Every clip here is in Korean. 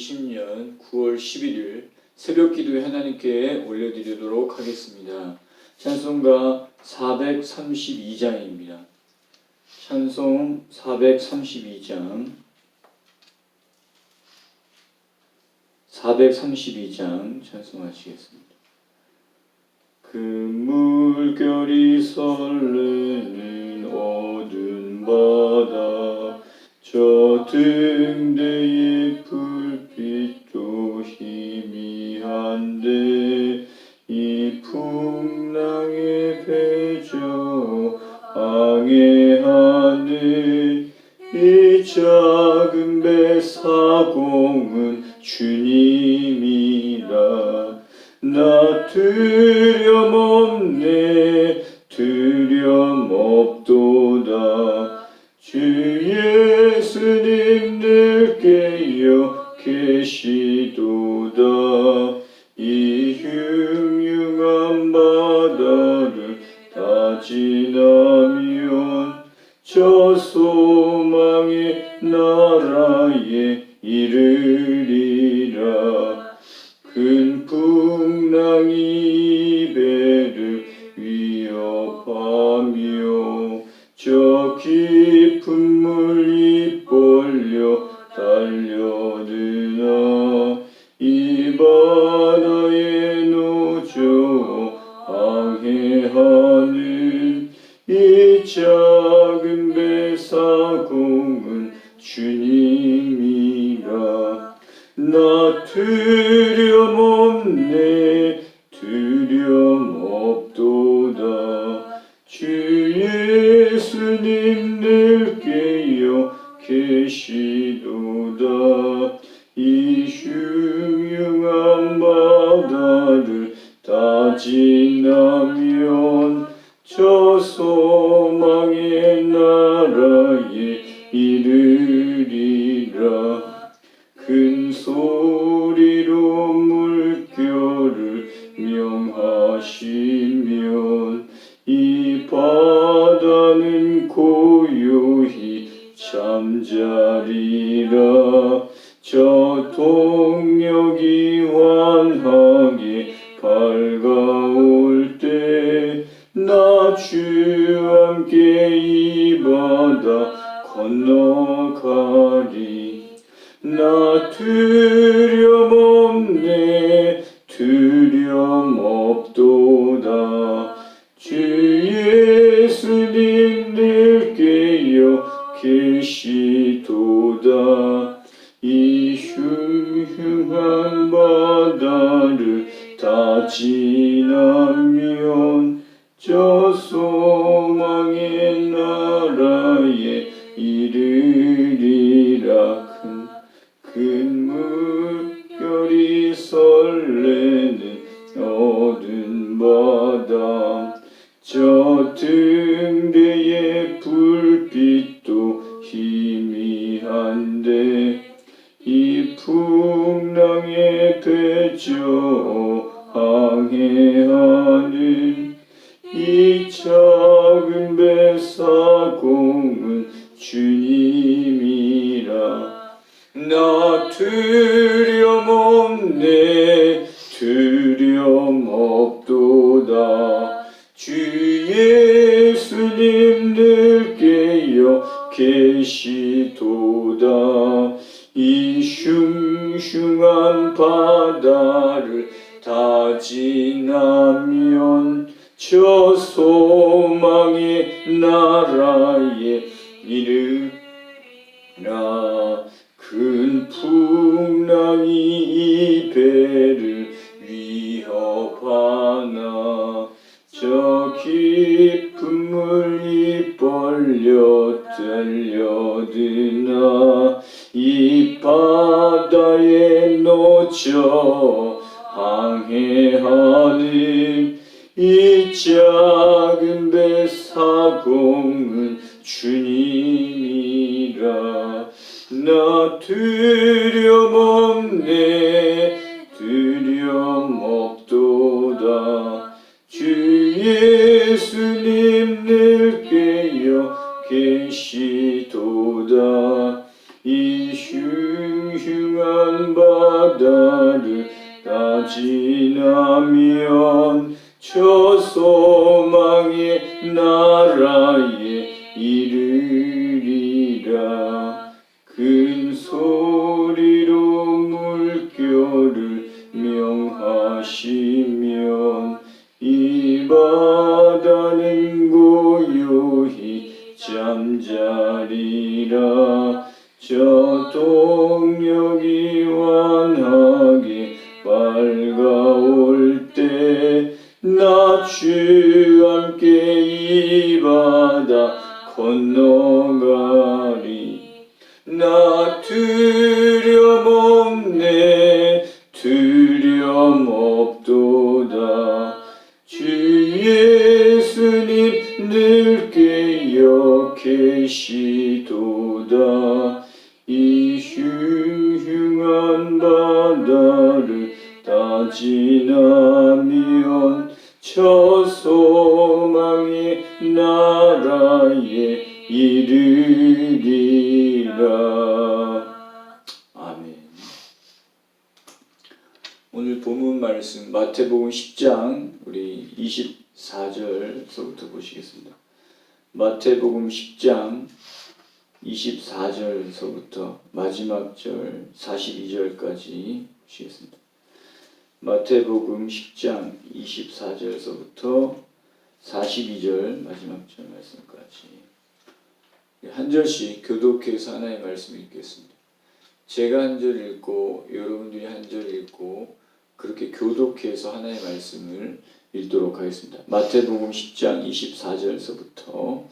2020년 9월 11일 새벽기도에 하나님께 올려드리도록 하겠습니다. 찬송가 432장입니다. 찬송 432장 찬송하시겠습니다. 그 물결이 설레는 어두운 바다 저 등대의 불빛도 희미한데 이 풍랑에 배저 항해하는 이 작은 배 사공은 주님이라. 나 두려움 없네 두려움 없도다. 주 예수님 늘 깨어 계시도다. 이 흉흉한 바다를 다 지나면 저 소망의 나라에 이르리라. 큰 풍랑이 배를 위협하며 저 깊은 물이 벌려 달려드나 이 바다에 노저 항해하는 이 작은 배 사공은 주님이라. 나 두려움 없네 두려움 없도다. 주 예수님 늘 깨어 계시도다. 이 흉흉한 바다를 다 지나면 저 소망의 나라에 이르리라. 큰 소리로 물결을 명하시면 이 바다는 고요히 잠자리라. 저 동력이 환하게 밝아올 때 나 주와 함께 이 바다 건너가리. 나 두려움 없네 두려움 없도다. 주 예수님 늘 깨어 계시도다. 이 흉흉한 바다를 다 지나면 저 소망의 나라에 이르리라. 큰 물결이 설레는 어두운 바다 저 등대의 불빛도 희미한데 이 풍랑에 배저 항해하는 이 작은 배 사공은 주님이라. 나 두려움 없네 두려움 없도다. 주 예수님 늘 깨어 계시도다. 이 흉흉한 바다를 다 지나면 저 소망의 나라에 이르라. 큰 풍랑이 이 배를 위협하나 저 깊은 물이 벌려 달려드나 이 바다에 놓쳐 항해하는 이 작은 배 사공은 주님이라. 나 두려움 없네 두려움 없도다. 주 예수님 늘 깨어 계시도다. 이 흉흉한 흉한 바다를 다 지나면 저 소망의 나라에 이르리라. 큰 소리로 물결을 명하시면 이 바다는 고요히 잠자리라. 저 동력이 환하게 밝아올 때 나 주 함께 이 바다 건너가리. 나 두려움 없네 두려움 없도다. 주 예수님 늘 깨어 계시도다. 이 흉흉한 바다를 다 지나면 저 소망의 나라에 이르리라. 아멘. 오늘 본문 말씀 마태복음 10장 우리 24절서부터 보시겠습니다. 마태복음 10장 24절서부터 마지막 절 42절까지 보시겠습니다. 마태복음 10장 24절서부터 42절 마지막 절 말씀까지 한 절씩 교독해서 하나의 말씀 읽겠습니다. 제가 한 절 읽고 여러분들이 한 절 읽고 그렇게 교독해서 하나의 말씀을 읽도록 하겠습니다. 마태복음 10장 24절서부터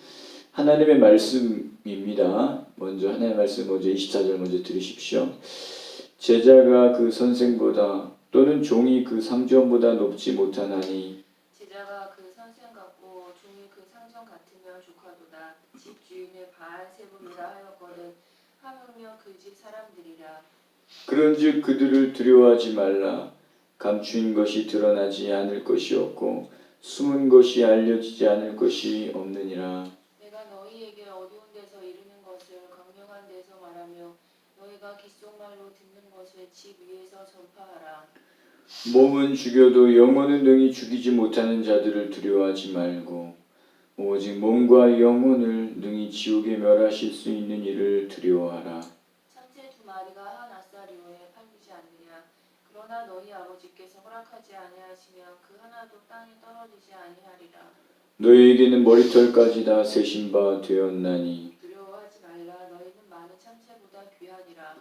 하나님의 말씀입니다. 먼저 하나님의 말씀 먼저 24절 먼저 들으십시오. 제자가 그 선생보다 또는 종이 그 상전보다 높지 못하나니 제자가 그 선생 같고 종이 그 상전 같으면 조카도다. 집 주인의 바알세불이라 하였거든 하물며 그 집 사람들이라. 그런즉 그들을 두려워하지 말라. 감추인 것이 드러나지 않을 것이 없고 숨은 것이 알려지지 않을 것이 없느니라. 내가 너희에게 어두운 데서 이르는 것을 광명한 데서 말하며 너희가 귓속말로 듣는 것을 집 위에서 전파하라. 몸은 죽여도 영혼은 능히 죽이지 못하는 자들을 두려워하지 말고 오직 몸과 영혼을 능히 지옥에 멸하실 수 있는 이를 두려워하라. 참새 두 마리가 한 아사리오에 팔리지 않느냐. 그러나 너희 아버지께서 허락하지 아니하시면 그 하나도 땅에 떨어지지 아니하리라. 너희에게는 머리털까지 다 세신 바 되었나니 두려워하지 말라. 너희는 많은 참새보다 귀하니라.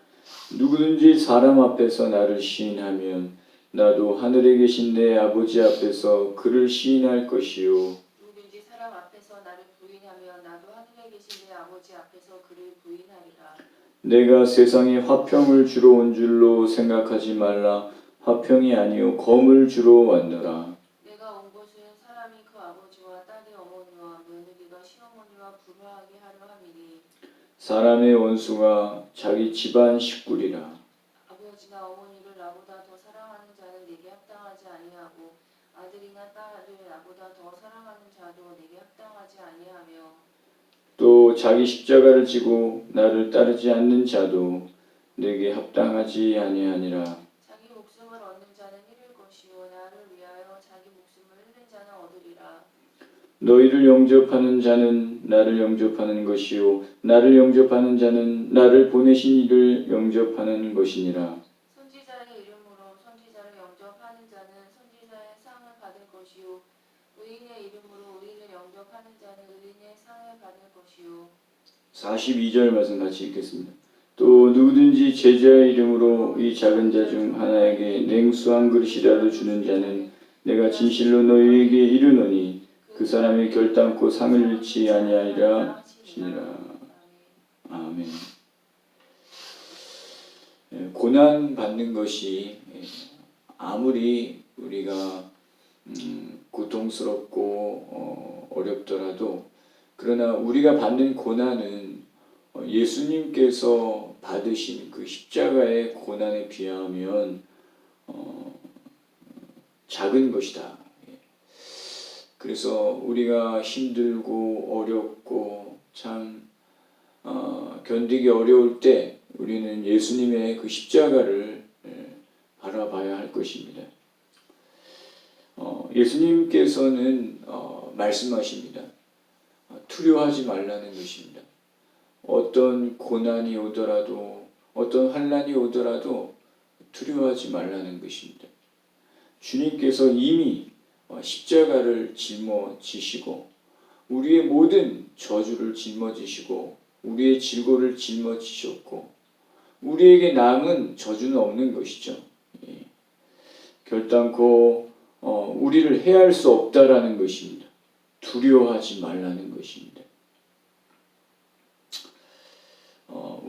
누구든지 사람 앞에서 나를 시인하면 나도 하늘에 계신 내 아버지 앞에서 그를 시인할 것이요 누구든지 사람 앞에서 나를 부인하면 나도 하늘에 계신 내 아버지 앞에서 그를 부인하리라. 내가 세상에 화평을 주러 온 줄로 생각하지 말라. 화평이 아니요 검을 주러 왔노라. 내가 온 것은 사람이 그 아버지와 딸의 어머니와 며느리가 시어머니와 불화하게 하려 함이니 사람의 원수가 자기 집안 식구리라. 아버지나 어머니를 나보다 더 사랑하는 자는 내게 합당하지 아니하고 아들이나 딸을 나보다 더 사랑하는 자도 내게 합당하지 아니하며 또 자기 십자가를 지고 나를 따르지 않는 자도 내게 합당하지 아니하니라. 자기 목숨을 얻는 자는 잃을 것이요 나를 위하여 자기 목숨을 잃는 자는 얻으리라. 너희를 영접하는 자는 나를 영접하는 것이요 나를 영접하는 자는 나를 보내신 이를 영접하는 것이니라. 선지자의 이름으로 선지자를 영접하는 자는 선지자의 상을 받을 것이요 의인의 이름으로 의인을 영접하는 자는 의인의 상을 받을 것이요. 42절 말씀 같이 읽겠습니다. 또 누구든지 제자의 이름으로 이 작은 자 중 하나에게 냉수 한 그릇이라도 주는 자는 내가 진실로 너희에게 이르노니 그 사람이 결단코 상을 잃지 아니하리라 하시니라. 아멘. 고난 받는 것이 아무리 우리가 고통스럽고 어렵더라도 그러나 우리가 받는 고난은 예수님께서 받으신 그 십자가의 고난에 비하면 작은 것이다. 그래서 우리가 힘들고 어렵고 참 견디기 어려울 때 우리는 예수님의 그 십자가를 바라봐야 할 것입니다. 예수님께서는 말씀하십니다. 두려워하지 말라는 것입니다. 어떤 고난이 오더라도 어떤 환난이 오더라도 두려워하지 말라는 것입니다. 주님께서 이미 십자가를 짊어지시고 우리의 모든 저주를 짊어지시고 우리의 질고를 짊어지셨고 우리에게 남은 저주는 없는 것이죠. 결단코 우리를 해할 수 없다라는 것입니다. 두려워하지 말라는 것입니다.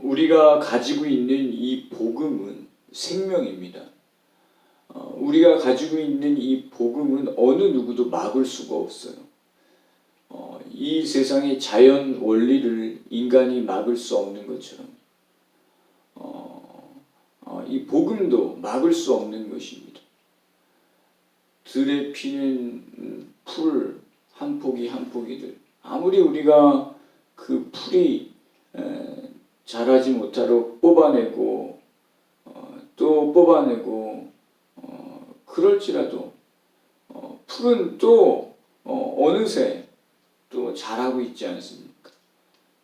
우리가 가지고 있는 이 복음은 생명입니다. 우리가 가지고 있는 이 복음은 어느 누구도 막을 수가 없어요. 이 세상의 자연 원리를 인간이 막을 수 없는 것처럼 이 복음도 막을 수 없는 것입니다. 들에 피는 풀 한 포기 한 포기들 아무리 우리가 그 풀이 자라지 못하도록 뽑아내고 또 뽑아내고 그럴지라도 풀은 또 어느새 또 자라고 있지 않습니까?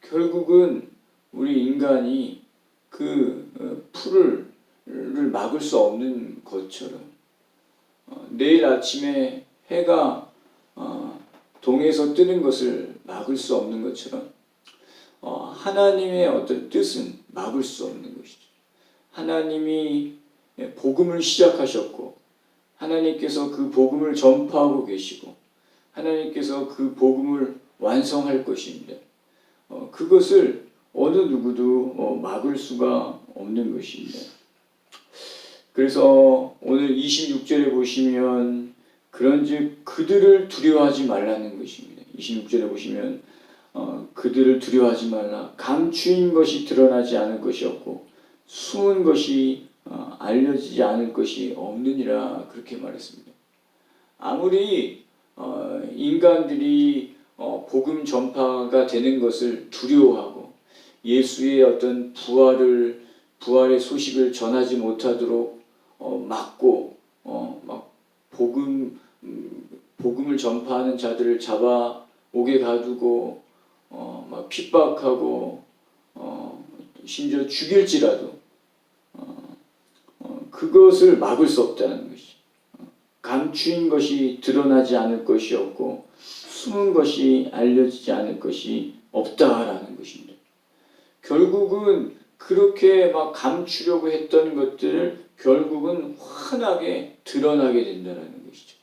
결국은 우리 인간이 그 풀을 막을 수 없는 것처럼 내일 아침에 해가 동에서 뜨는 것을 막을 수 없는 것처럼 하나님의 어떤 뜻은 막을 수 없는 것이죠. 하나님이 복음을 시작하셨고 하나님께서 그 복음을 전파하고 계시고 하나님께서 그 복음을 완성할 것입니다. 그것을 어느 누구도 막을 수가 없는 것입니다. 그래서 오늘 26절에 보시면 그런즉 그들을 두려워하지 말라는 것입니다. 26절에 보시면 그들을 두려워하지 말라. 감추인 것이 드러나지 않을 것이 없고 숨은 것이 알려지지 않을 것이 없느니라 그렇게 말했습니다. 아무리 인간들이 복음 전파가 되는 것을 두려워하고 예수의 어떤 부활의 소식을 전하지 못하도록 막고 막 복음을 전파하는 자들을 잡아 옥에 가두고 막 핍박하고 심지어 죽일지라도 그것을 막을 수 없다는 것이죠. 감추인 것이 드러나지 않을 것이 없고 숨은 것이 알려지지 않을 것이 없다라는 것입니다. 결국은 그렇게 막 감추려고 했던 것들을 결국은 환하게 드러나게 된다는 것이죠.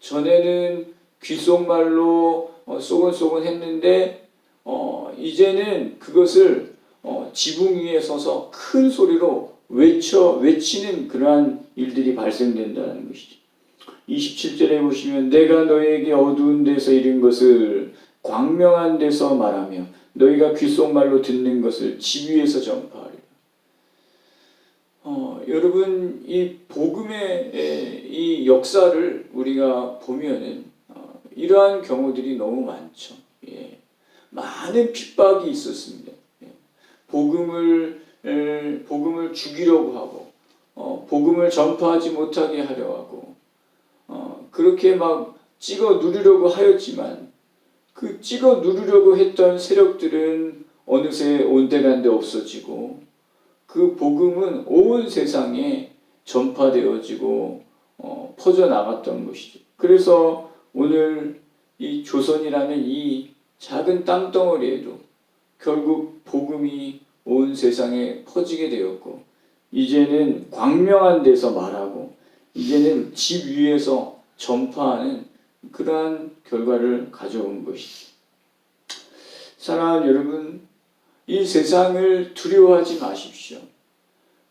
전에는 귓속말로 쏘곤쏘곤 했는데 이제는 그것을 지붕 위에 서서 큰 소리로 외치는 그러한 일들이 발생된다는 것이죠. 27절에 보시면 내가 너에게 어두운 데서 이른 것을 광명한 데서 말하며 너희가 귓속말로 듣는 것을 집 위에서 전파하리라. 여러분 이 복음의 이 역사를 우리가 보면은 이러한 경우들이 너무 많죠. 많은 핍박이 있었습니다. 복음을 죽이려고 하고 복음을 전파하지 못하게 하려 하고 그렇게 막 찍어 누르려고 하였지만 그 찍어 누르려고 했던 세력들은 어느새 온데간데 없어지고 그 복음은 온 세상에 전파되어지고 퍼져나갔던 것이죠. 그래서 오늘 이 조선이라는 이 작은 땅덩어리에도 결국 복음이 온 세상에 퍼지게 되었고 이제는 광명한 데서 말하고 이제는 집 위에서 전파하는 그러한 결과를 가져온 것이죠. 사랑하는 여러분, 이 세상을 두려워하지 마십시오.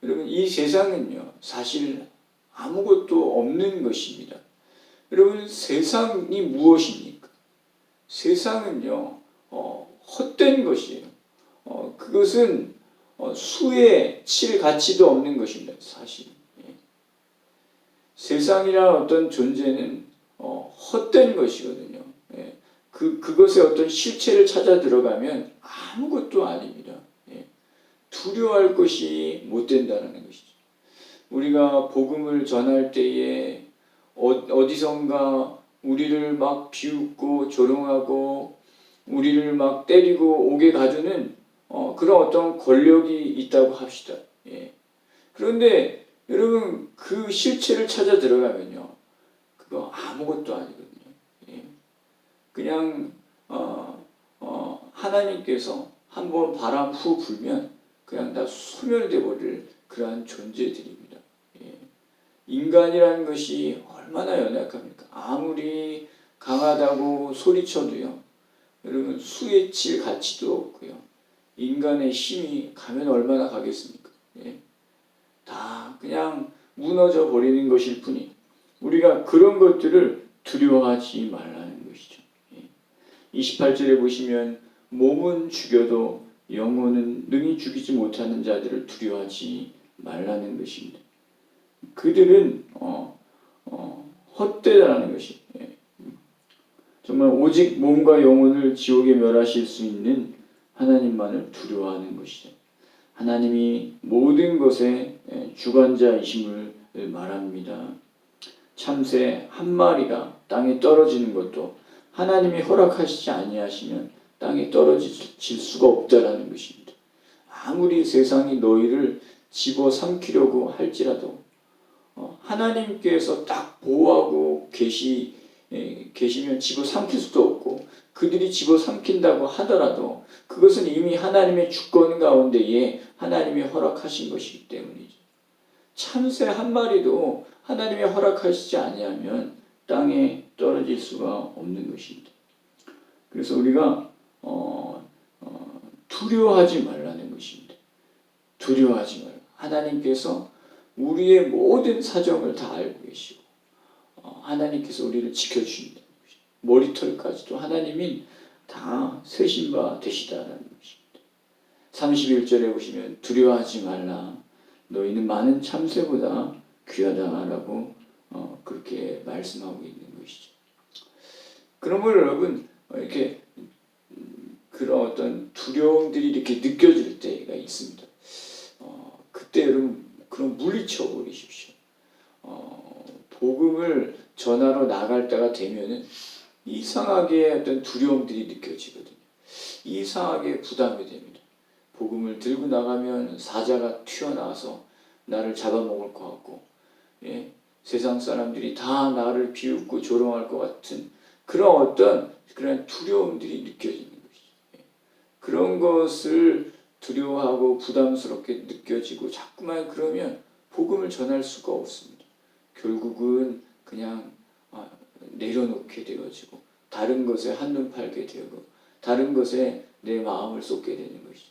여러분, 이 세상은요, 사실 아무것도 없는 것입니다. 여러분, 세상이 무엇입니까? 세상은요, 헛된 것이에요. 그것은 수에 칠 가치도 없는 것입니다. 사실. 세상이라는 어떤 존재는 헛된 것이거든요. 그것의 어떤 실체를 찾아 들어가면 아무것도 아닙니다. 두려워할 것이 못 된다는 것이죠. 우리가 복음을 전할 때에 어디선가 우리를 막 비웃고 조롱하고 우리를 막 때리고 옥에 가두는 그런 어떤 권력이 있다고 합시다. 예. 그런데 여러분 그 실체를 찾아 들어가면요, 그거 아무것도 아니거든요. 예. 그냥 하나님께서 한번 바람 후 불면 그냥 다 소멸돼 버릴 그러한 존재들입니다. 예. 인간이라는 것이 얼마나 연약합니까? 아무리 강하다고 소리쳐도요, 여러분 수에 칠 가치도 없고요. 인간의 힘이 가면 얼마나 가겠습니까? 예. 다 그냥 무너져 버리는 것일 뿐이 우리가 그런 것들을 두려워하지 말라는 것이죠. 예. 28절에 보시면 몸은 죽여도 영혼은 능히 죽이지 못하는 자들을 두려워하지 말라는 것입니다. 그들은 헛되다라는 것이, 예. 정말 오직 몸과 영혼을 지옥에 멸하실 수 있는 하나님만을 두려워하는 것이죠. 하나님이 모든 것의 주관자이심을 말합니다. 참새 한 마리가 땅에 떨어지는 것도 하나님이 허락하시지 아니하시면 땅에 떨어질 수가 없다라는 것입니다. 아무리 세상이 너희를 집어삼키려고 할지라도 하나님께서 딱 보호하고 계시면 집어삼킬 수도 없고, 그들이 집어삼킨다고 하더라도 그것은 이미 하나님의 주권 가운데에 하나님이 허락하신 것이기 때문이죠. 참새 한 마리도 하나님이 허락하시지 아니하면 땅에 떨어질 수가 없는 것입니다. 그래서 우리가 두려워하지 말라는 것입니다. 두려워하지 말라. 하나님께서 우리의 모든 사정을 다 알고 계시고 하나님께서 우리를 지켜주신다는 것입니다. 머리털까지도 하나님이 다 세신 바 되시다라는 것입니다. 31절에 보시면 두려워하지 말라. 너희는 많은 참새보다 귀하다라고 그렇게 말씀하고 있는 것이죠. 그러므로 여러분 이렇게 그런 어떤 두려움들이 이렇게 느껴질 때가 있습니다. 그때 여러분 그럼 물리쳐 버리십시오. 복음을 전하러 나갈 때가 되면은 이상하게 어떤 두려움들이 느껴지거든요. 이상하게 부담이 됩니다. 복음을 들고 나가면 사자가 튀어나와서 나를 잡아먹을 것 같고, 예, 세상 사람들이 다 나를 비웃고 조롱할 것 같은 그런 그런 두려움들이 느껴지는 것이죠. 예. 그런 것을 두려워하고 부담스럽게 느껴지고 자꾸만 그러면 복음을 전할 수가 없습니다. 결국은 그냥 내려놓게 되어지고 다른 것에 한눈 팔게 되고 다른 것에 내 마음을 쏟게 되는 것이죠.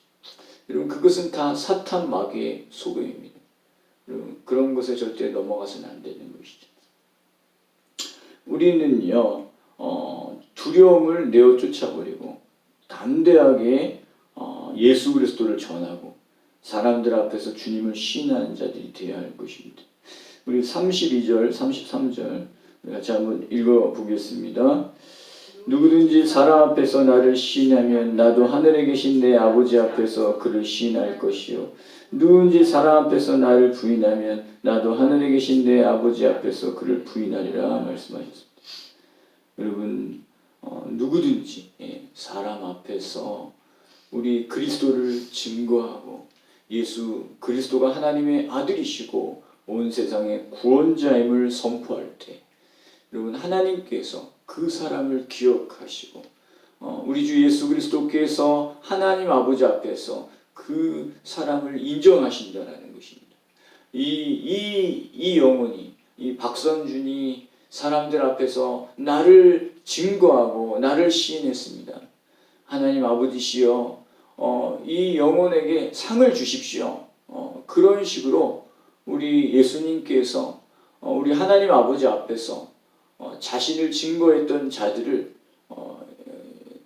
여러분 그것은 다 사탄 마귀의 속임입니다. 여러분 그런 것에 절대 넘어가서는 안 되는 것이죠. 우리는요 두려움을 내어 쫓아버리고 담대하게 예수 그리스도를 전하고 사람들 앞에서 주님을 시인하는 자들이 되어야 할 것입니다. 우리 32절, 33절 같이 한번 읽어보겠습니다. 누구든지 사람 앞에서 나를 시인하면 나도 하늘에 계신 내 아버지 앞에서 그를 시인할 것이요 누구든지 사람 앞에서 나를 부인하면 나도 하늘에 계신 내 아버지 앞에서 그를 부인하리라 말씀하셨습니다. 여러분 누구든지 사람 앞에서 우리 그리스도를 증거하고 예수 그리스도가 하나님의 아들이시고 온 세상의 구원자임을 선포할 때 여러분 하나님께서 그 사람을 기억하시고 우리 주 예수 그리스도께서 하나님 아버지 앞에서 그 사람을 인정하신다라는 것입니다. 이 영혼이 이 박선준이 사람들 앞에서 나를 증거하고 나를 시인했습니다. 하나님 아버지시여 이 영혼에게 상을 주십시오. 그런 식으로 우리 예수님께서 우리 하나님 아버지 앞에서 자신을 증거했던 자들을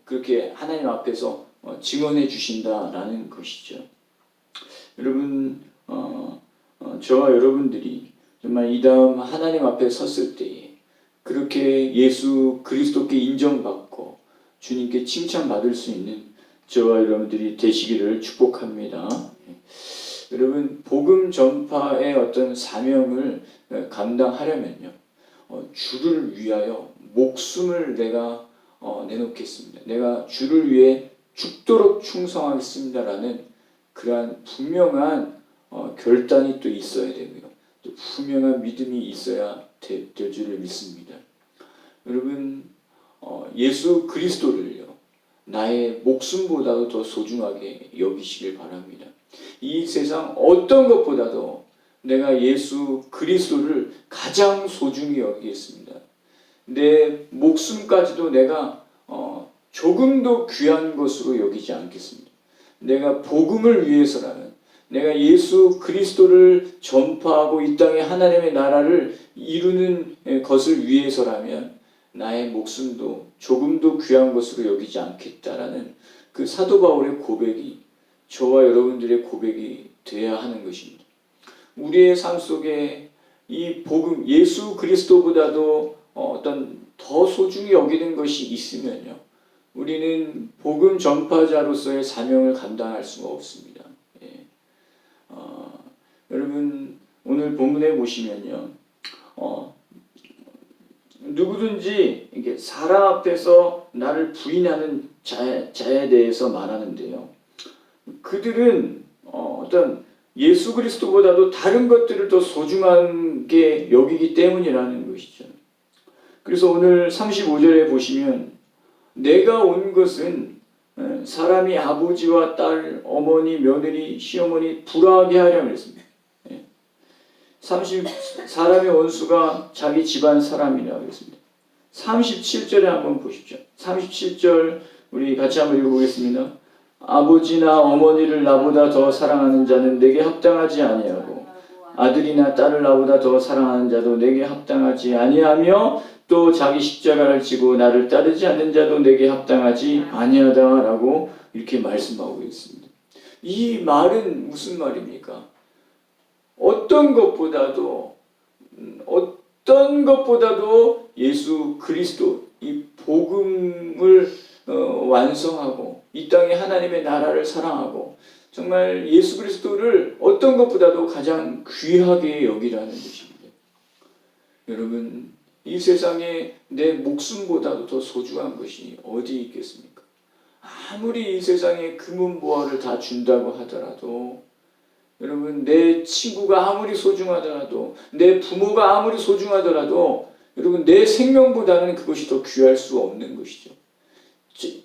그렇게 하나님 앞에서 증언해 주신다라는 것이죠. 여러분 저와 여러분들이 정말 이 다음 하나님 앞에 섰을 때에 그렇게 예수 그리스도께 인정받고 주님께 칭찬받을 수 있는 저와 여러분들이 되시기를 축복합니다. 여러분, 복음 전파의 어떤 사명을 감당하려면요, 주를 위하여 목숨을 내가 내놓겠습니다. 내가 주를 위해 죽도록 충성하겠습니다라는 그러한 분명한 결단이 또 있어야 되고요. 또 분명한 믿음이 있어야 될 줄을 믿습니다. 여러분, 예수 그리스도를요, 나의 목숨보다도 더 소중하게 여기시길 바랍니다. 이 세상 어떤 것보다도 내가 예수 그리스도를 가장 소중히 여기겠습니다. 내 목숨까지도 내가 조금도 귀한 것으로 여기지 않겠습니다. 내가 복음을 위해서라면, 내가 예수 그리스도를 전파하고 이 땅에 하나님의 나라를 이루는 것을 위해서라면 나의 목숨도 조금도 귀한 것으로 여기지 않겠다라는 그 사도 바울의 고백이 저와 여러분들의 고백이 되어야 하는 것입니다. 우리의 삶 속에 이 복음, 예수 그리스도보다도 어떤 더 소중히 여기는 것이 있으면요, 우리는 복음 전파자로서의 사명을 감당할 수가 없습니다. 여러분, 오늘 본문에 보시면요, 누구든지 이게 사람 앞에서 나를 부인하는 자에 대해서 말하는데요, 그들은 어떤 예수 그리스도보다도 다른 것들을 더 소중하게 여기기 때문이라는 것이죠. 그래서 오늘 35절에 보시면 내가 온 것은 사람이 아버지와 딸, 어머니, 며느리, 시어머니 불화하게 하려고 했습니다. 사람의 원수가 자기 집안 사람이라고 했습니다. 37절에 한번 보십시오. 37절 우리 같이 한번 읽어보겠습니다. 아버지나 어머니를 나보다 더 사랑하는 자는 내게 합당하지 아니하고 아들이나 딸을 나보다 더 사랑하는 자도 내게 합당하지 아니하며 또 자기 십자가를 지고 나를 따르지 않는 자도 내게 합당하지 아니하다라고 이렇게 말씀하고 있습니다. 이 말은 무슨 말입니까? 어떤 것보다도 예수 그리스도 이 복음을 완성하고 이 땅에 하나님의 나라를 사랑하고 정말 예수 그리스도를 어떤 것보다도 가장 귀하게 여기라는 것입니다. 여러분, 이 세상에 내 목숨보다도 더 소중한 것이 어디 있겠습니까? 아무리 이 세상에 금은보화를 다 준다고 하더라도, 여러분, 내 친구가 아무리 소중하더라도, 내 부모가 아무리 소중하더라도, 여러분, 내 생명보다는 그것이 더 귀할 수 없는 것이죠.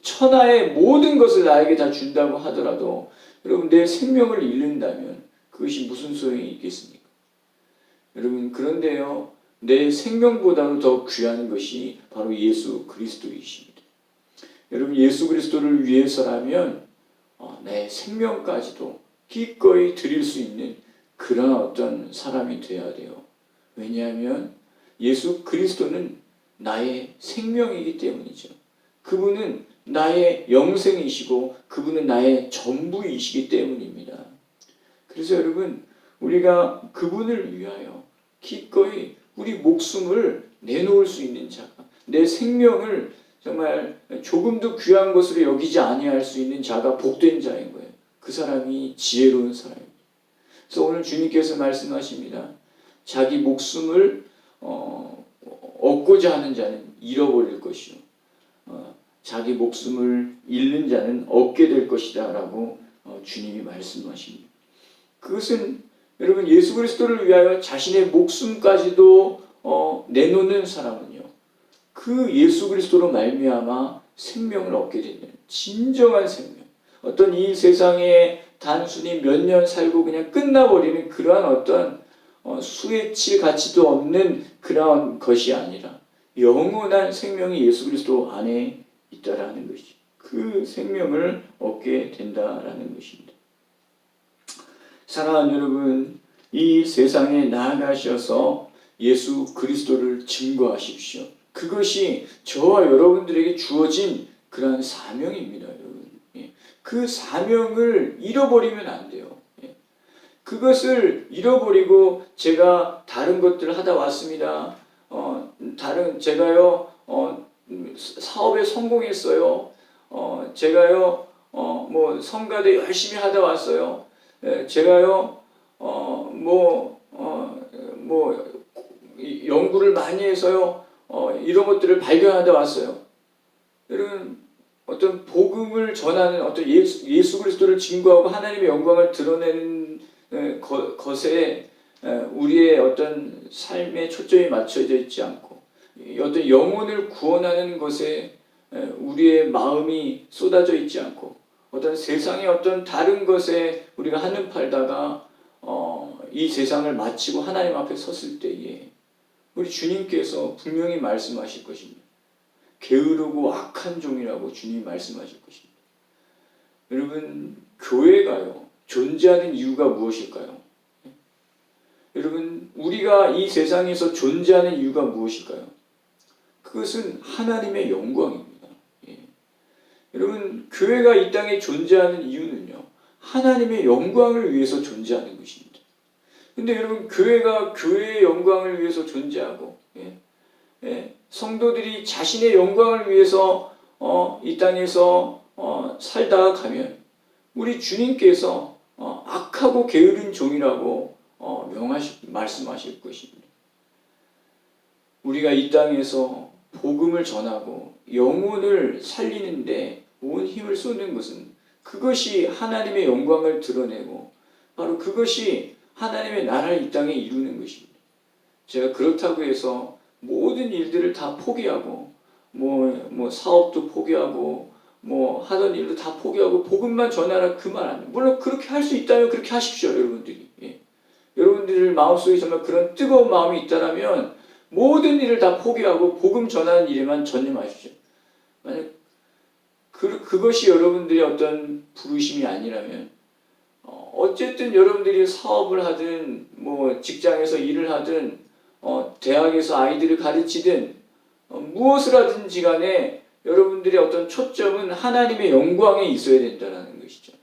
천하의 모든 것을 나에게 다 준다고 하더라도 여러분, 내 생명을 잃는다면 그것이 무슨 소용이 있겠습니까? 여러분, 그런데요, 내 생명보다도 더 귀한 것이 바로 예수 그리스도이십니다. 여러분, 예수 그리스도를 위해서라면 내 생명까지도 기꺼이 드릴 수 있는 그런 어떤 사람이 되어야 돼요. 왜냐하면 예수 그리스도는 나의 생명이기 때문이죠. 그분은 나의 영생이시고 그분은 나의 전부이시기 때문입니다. 그래서 여러분, 우리가 그분을 위하여 기꺼이 우리 목숨을 내놓을 수 있는 자가, 내 생명을 정말 조금도 귀한 것으로 여기지 아니할 수 있는 자가 복된 자인 거예요. 그 사람이 지혜로운 사람입니다. 그래서 오늘 주님께서 말씀하십니다. 자기 목숨을 얻고자 하는 자는 잃어버릴 것이요, 자기 목숨을 잃는 자는 얻게 될 것이다 라고 주님이 말씀하십니다. 그것은 여러분, 예수 그리스도를 위하여 자신의 목숨까지도 내놓는 사람은요, 그 예수 그리스도로 말미암아 생명을 얻게 되는 진정한 생명, 어떤 이 세상에 단순히 몇 년 살고 그냥 끝나버리는 그러한 어떤 수에 칠 가치도 없는 그러한 것이 아니라 영원한 생명이 예수 그리스도 안에 있다라는 것이, 그 생명을 얻게 된다라는 것입니다. 사랑하는 여러분, 이 세상에 나아가셔서 예수 그리스도를 증거하십시오. 그것이 저와 여러분들에게 주어진 그러한 사명입니다, 여러분. 그 사명을 잃어버리면 안 돼요. 그것을 잃어버리고 제가 다른 것들을 하다 왔습니다. 제가요 사업에 성공했어요. 제가요 뭐 성가대 열심히 하다 왔어요. 제가요 연구를 많이 해서요 이런 것들을 발견하다 왔어요. 여러분 어떤 복음을 전하는 어떤 예수 그리스도를 증거하고 하나님의 영광을 드러내는 것에 우리의 어떤 삶의 초점이 맞춰져 있지 않고 어떤 영혼을 구원하는 것에 우리의 마음이 쏟아져 있지 않고 어떤 세상의 어떤 다른 것에 우리가 한눈 팔다가 이 세상을 마치고 하나님 앞에 섰을 때에 우리 주님께서 분명히 말씀하실 것입니다. 게으르고 악한 종이라고 주님이 말씀하실 것입니다. 여러분 교회가요 존재하는 이유가 무엇일까요? 여러분 우리가 이 세상에서 존재하는 이유가 무엇일까요? 그것은 하나님의 영광입니다. 여러분 교회가 이 땅에 존재하는 이유는요 하나님의 영광을 위해서 존재하는 것입니다. 근데 여러분 교회가 교회의 영광을 위해서 존재하고 성도들이 자신의 영광을 위해서 이 땅에서 살다가 가면 우리 주님께서 악하고 게으른 종이라고 말씀하실 것입니다. 우리가 이 땅에서 복음을 전하고 영혼을 살리는데 온 힘을 쏟는 것은 그것이 하나님의 영광을 드러내고 바로 그것이 하나님의 나라를 이 땅에 이루는 것입니다. 제가 그렇다고 해서 모든 일들을 다 포기하고 사업도 포기하고 하던 일도 다 포기하고 복음만 전하라 그 말 아니에요. 물론 그렇게 할 수 있다면 그렇게 하십시오. 여러분들이 여러분들 마음속에 정말 그런 뜨거운 마음이 있다면 모든 일을 다 포기하고 복음 전하는 일에만 전념하십시오. 만약 그것이 여러분들의 어떤 부르심이 아니라면 어쨌든 여러분들이 사업을 하든 직장에서 일을 하든 대학에서 아이들을 가르치든 무엇을 하든지 간에 여러분들의 어떤 초점은 하나님의 영광에 있어야 된다는 것이죠.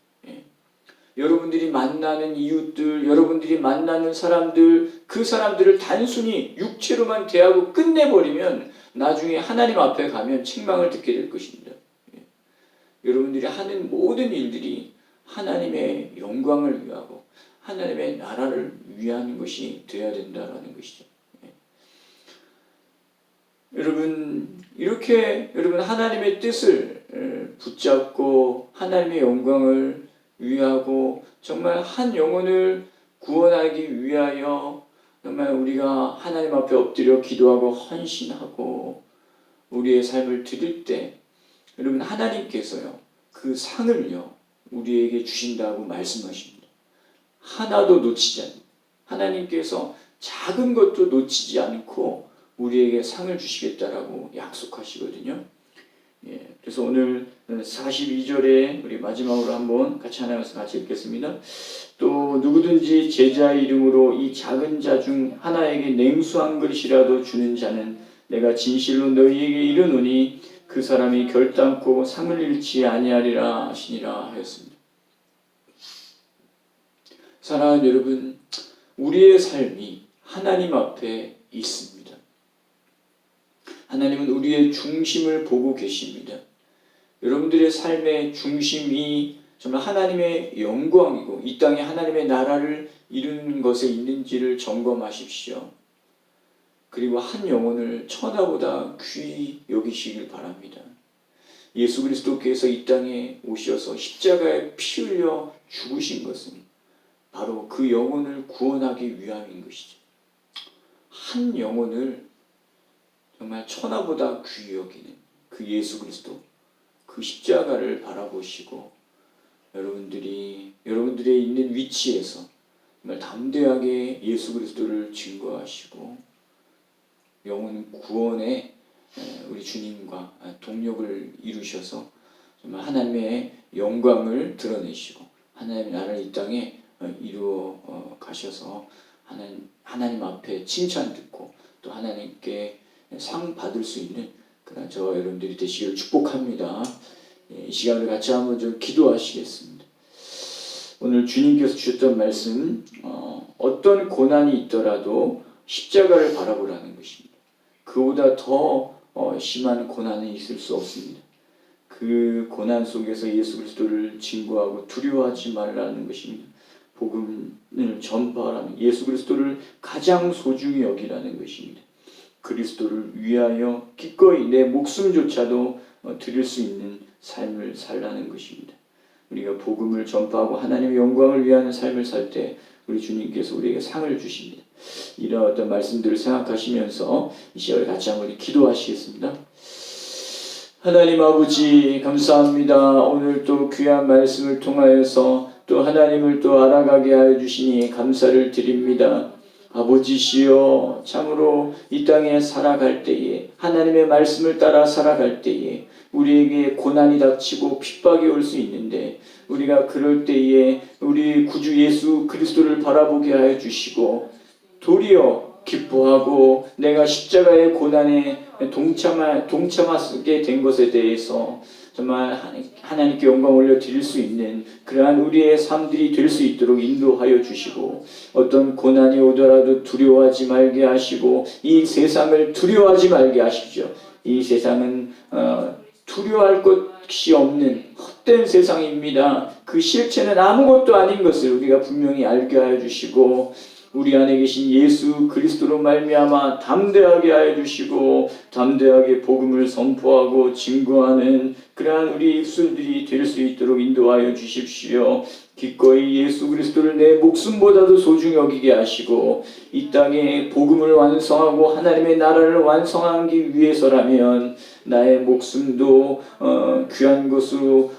여러분들이 만나는 이웃들, 여러분들이 만나는 사람들, 그 사람들을 단순히 육체로만 대하고 끝내버리면 나중에 하나님 앞에 가면 책망을 듣게 될 것입니다. 여러분들이 하는 모든 일들이 하나님의 영광을 위하고 하나님의 나라를 위한 것이 되어야 된다는 것이죠. 여러분 이렇게 여러분 하나님의 뜻을 붙잡고 하나님의 영광을 위하고 정말 한 영혼을 구원하기 위하여 정말 우리가 하나님 앞에 엎드려 기도하고 헌신하고 우리의 삶을 드릴 때 여러분 하나님께서요 그 상을요 우리에게 주신다고 말씀하십니다. 하나도 놓치지 않는 하나님께서 작은 것도 놓치지 않고 우리에게 상을 주시겠다라고 약속하시거든요. 그래서 오늘 42절에 우리 마지막으로 한번 같이 하나님께서 같이 읽겠습니다. 또 누구든지 제자의 이름으로 이 작은 자 중 하나에게 냉수 한 그릇이라도 주는 자는 내가 진실로 너희에게 이르노니 그 사람이 결단코 상을 잃지 아니하리라 하시니라 하였습니다. 사랑하는 여러분, 우리의 삶이 하나님 앞에 있습니다. 하나님은 우리의 중심을 보고 계십니다. 여러분들의 삶의 중심이 정말 하나님의 영광이고 이 땅에 하나님의 나라를 이루는 것에 있는지를 점검하십시오. 그리고 한 영혼을 천하보다 귀히 여기시길 바랍니다. 예수 그리스도께서 이 땅에 오셔서 십자가에 피 흘려 죽으신 것은 바로 그 영혼을 구원하기 위함인 것이죠. 한 영혼을 정말 천하보다 귀히 여기는 그 예수 그리스도, 그 십자가를 바라보시고 여러분들의 있는 위치에서 정말 담대하게 예수 그리스도를 증거하시고 영혼 구원에 우리 주님과 동력을 이루셔서 정말 하나님의 영광을 드러내시고 하나님의 나라를 이 땅에 이루어 가셔서 하나님 앞에 칭찬 듣고 또 하나님께 상 받을 수 있는 그런 저와 여러분들이 되시기를 축복합니다. 이 시간을 같이 한번 좀 기도하시겠습니다. 오늘 주님께서 주셨던 말씀 어떤 고난이 있더라도 십자가를 바라보라는 것입니다. 그보다 더 심한 고난이 있을 수 없습니다. 그 고난 속에서 예수 그리스도를 증거하고 두려워하지 말라는 것입니다. 복음을 전파하라는 예수 그리스도를 가장 소중히 여기라는 것입니다. 그리스도를 위하여 기꺼이 내 목숨조차도 드릴 수 있는 삶을 살라는 것입니다. 우리가 복음을 전파하고 하나님의 영광을 위하는 삶을 살 때 우리 주님께서 우리에게 상을 주십니다. 이런 어떤 말씀들을 생각하시면서 이 시간에 같이 한번 기도하시겠습니다. 하나님 아버지 감사합니다. 오늘 또 귀한 말씀을 통하여서 또 하나님을 또 알아가게 하여 주시니 감사를 드립니다. 아버지시여, 참으로 이 땅에 살아갈 때에 하나님의 말씀을 따라 살아갈 때에 우리에게 고난이 닥치고 핍박이 올 수 있는데 우리가 그럴 때에 우리 구주 예수 그리스도를 바라보게 하여 주시고 도리어 기뻐하고 내가 십자가의 고난에 동참하게 된 것에 대해서 정말 하나님께 영광 올려 드릴 수 있는 그러한 우리의 삶들이 될 수 있도록 인도하여 주시고 어떤 고난이 오더라도 두려워하지 말게 하시고 이 세상을 두려워하지 말게 하십시오. 이 세상은 두려워할 것이 없는 헛된 세상입니다. 그 실체는 아무것도 아닌 것을 우리가 분명히 알게 하여 주시고 우리 안에 계신 예수 그리스도로 말미암아 담대하게 하여 주시고 담대하게 복음을 선포하고 증거하는 그러한 우리 입술들이 될 수 있도록 인도하여 주십시오. 기꺼이 예수 그리스도를 내 목숨보다도 소중히 여기게 하시고 이 땅에 복음을 완성하고 하나님의 나라를 완성하기 위해서라면 나의 목숨도 귀한 것으로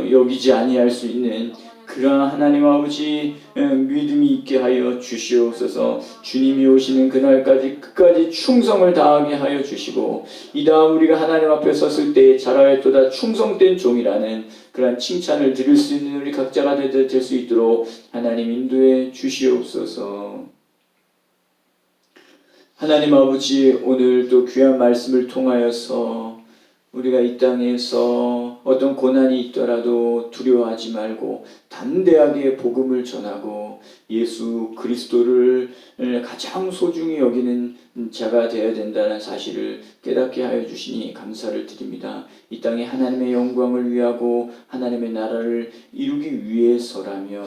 여기지 아니할 수 있는 그러한 하나님 아버지 믿음이 있게 하여 주시옵소서. 주님이 오시는 그날까지 끝까지 충성을 다하게 하여 주시고 이 다음 우리가 하나님 앞에 섰을 때에 잘하였도다 충성된 종이라는 그러한 칭찬을 드릴 수 있는 우리 각자가 될 수 있도록 하나님 인도해 주시옵소서. 하나님 아버지, 오늘 또 귀한 말씀을 통하여서 우리가 이 땅에서 어떤 고난이 있더라도 두려워하지 말고 담대하게 복음을 전하고 예수 그리스도를 가장 소중히 여기는 자가 되어야 된다는 사실을 깨닫게 하여 주시니 감사를 드립니다. 이 땅에 하나님의 영광을 위하고 하나님의 나라를 이루기 위해서라면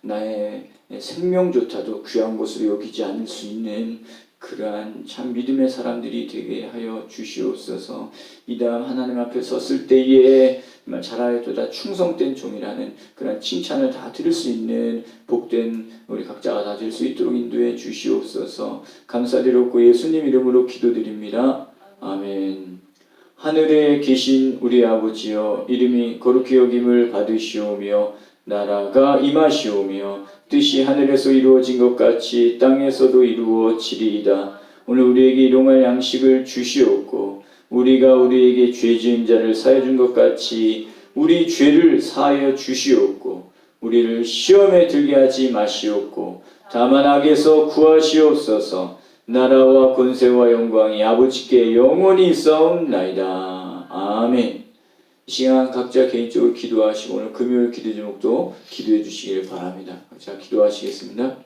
나의 생명조차도 귀한 것으로 여기지 않을 수 있는 그러한 참 믿음의 사람들이 되게 하여 주시옵소서. 이 다음 하나님 앞에 섰을 때에 잘하였도다 충성된 종이라는 그런 칭찬을 다 들을 수 있는 복된 우리 각자가 다 될 수 있도록 인도해 주시옵소서. 감사드렸고 예수님 이름으로 기도드립니다. 아멘. 하늘에 계신 우리 아버지여, 이름이 거룩히 여김을 받으시오며 나라가 임하시오며 뜻이 하늘에서 이루어진 것 같이 땅에서도 이루어지리이다. 오늘 우리에게 일용할 양식을 주시옵고 우리가 우리에게 죄 지은 자를 사하여 준 것 같이 우리 죄를 사하여 주시옵고 우리를 시험에 들게 하지 마시옵고 다만 악에서 구하시옵소서. 나라와 권세와 영광이 아버지께 영원히 있사옵나이다. 아멘. 이 시간 각자 개인적으로 기도하시고 오늘 금요일 기도 제목도 기도해 주시길 바랍니다. 자, 기도하시겠습니다.